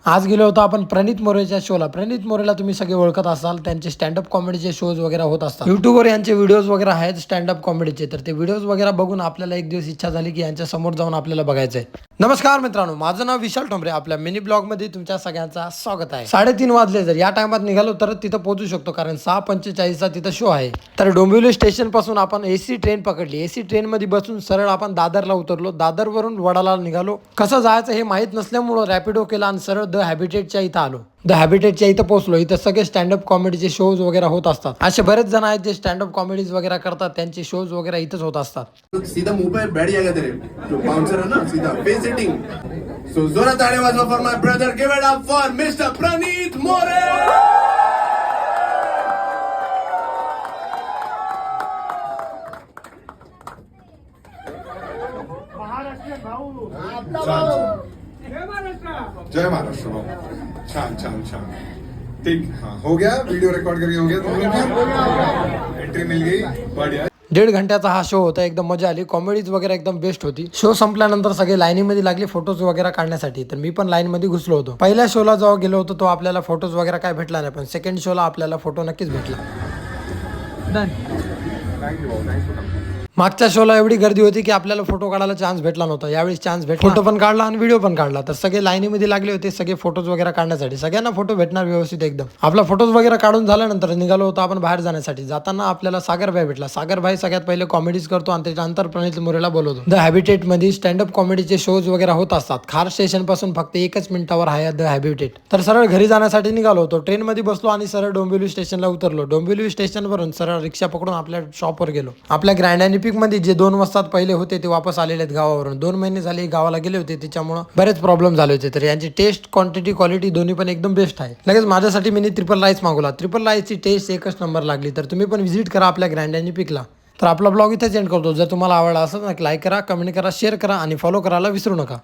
आज गेलो होतो आपण प्रणित मोरेच्या शोला. प्रणित मोरेला तुम्ही सगळे ओळखत असाल, त्यांचे स्टँडअप कॉमेडीचे शोज वगैरे होत असतात. युट्यूबवर यांचे व्हिडिओज वगैरे आहेत स्टँडअप कॉमेडीचे. तर ते व्हिडिओज वगैरे बघून आपल्याला एक दिवस इच्छा झाली की यांच्या समोर जाऊन आपल्याला बघायचंय. नमस्कार मित्रांनो, माझं नाव विशाल ठोंबरे. आपल्या मिनी ब्लॉग मध्ये तुमच्या सगळ्यांचा स्वागत आहे. 3:30 वाजले, जर या टायमात निघालो तर तिथं पोहोचू शकतो, कारण 6:45 चा तिथं शो आहे. तर डोंबिवली स्टेशन पासून आपण एसी ट्रेन पकडली. एसी ट्रेन मध्ये बसून सरळ आपण दादरला उतरलो. दादरवरून वडाला निघालो. कसं जायचं हे माहित नसल्यामुळं रॅपिडो केला आणि सरळ द हॅबिटेटच्या इथं आलो. द हॅबिटेटच्या इथं पोहोचलो. इथं सगळे स्टँडअप कॉमेडीचे शोज वगैरे होत असतात. असे बरेच जण आहेत जे स्टँडअप कॉमेडीज वगैरे करतात, त्यांचे शोज वगैरे इथंच होत असतात. सीधा मुंह पे बैठ जाएगा तेरे जो बाउंसर है ना, सीधा फेस सिटिंग. सो जोरात ताली वाजवा for my brother. Give it up for mister Pranit More. जय महाराष्ट्र भाऊ. छान छान छान. ठीक, हाँ हो गया. वीडियो रिकॉर्ड करके हो गया. तुम लोग एंट्री मिल गई. बढ़िया. 1.5 घंट्याचा हा शो होता. एकदम मजा आली. कॉमेडीज वगैरे एकदम बेस्ट होती. शो संपल्यानंतर सगळे लाईनीमध्ये लागले फोटोज वगैरे काढण्यासाठी. तर मी पण लाईन मध्ये घुसलो होतो. पहिल्या शोला जेव्हा गेलो होतो तो आपल्याला फोटोज वगैरे काय भेटला नाही, पण सेकंड शोला आपल्याला फोटो नक्कीच भेटला. मागच्या शोला एवढी गर्दी होती की आपल्याला फोटो काढायला चान्स भेटला नव्हता. यावेळी चान्स भेटला. फोटो पण काढला आणि व्हिडिओ पण काढला. तर सगळे लाईनीमध्ये लागले होते सगळे फोटोज वगैरे काढण्यासाठी. सगळ्यांना फोटो भेटणार व्यवस्थित एकदम. आपला फोटोज वगैरे काढून झाल्यानंतर निघालो होतो आपण बाहेर जाण्यासाठी. जाताना आपल्याला सागर भाई भेटला. सागर भाई सगळ्यात पहिले कॉमेडीज करतो आणि त्याच्यानंतर प्रणित मोरेला बोलवतो. द हॅबिटेट मध्ये स्टँडअप कॉमेडीचे शोज वगैरे होत असतात. खार स्टेशन पासून फक्त 1 मिनिटावर आहे द हॅबिटेट. तर सरळ घरी जाण्यासाठी निघालो होतो. ट्रेन मध्ये बसलो आणि सरळ डोंबिवली स्टेशनला उतरलो. डोंबिवली स्टेशनवरून सरळ रिक्षा पकडून आपल्या शॉपवर गेलो. आपल्या ग्रँड आणि पीक मध्ये जे 2 वाजता पहिले होते ते वापस आलेले आहेत गावावरून. 2 महिने झाले गावाला गेले होते, त्याच्यामुळे बरेच प्रॉब्लेम झाले होते. तर यांची टेस्ट, क्वांटिटी, क्वालिटी दोन्ही पण एकदम बेस्ट आहे. लगेच माझ्यासाठी मी ट्रिपल राईस मागवला. ट्रिपल राईसची टेस्ट एकच नंबर लागली. तर तुम्ही पण व्हिजिट करा आपल्या ग्रँड आणि पीकला. तर आपला ब्लॉग इथेच एंड करतो. जर तुम्हाला आवडला असेल तर लाईक करा, कमेंट करा, शेअर करा आणि फॉलो करायला विसरू नका.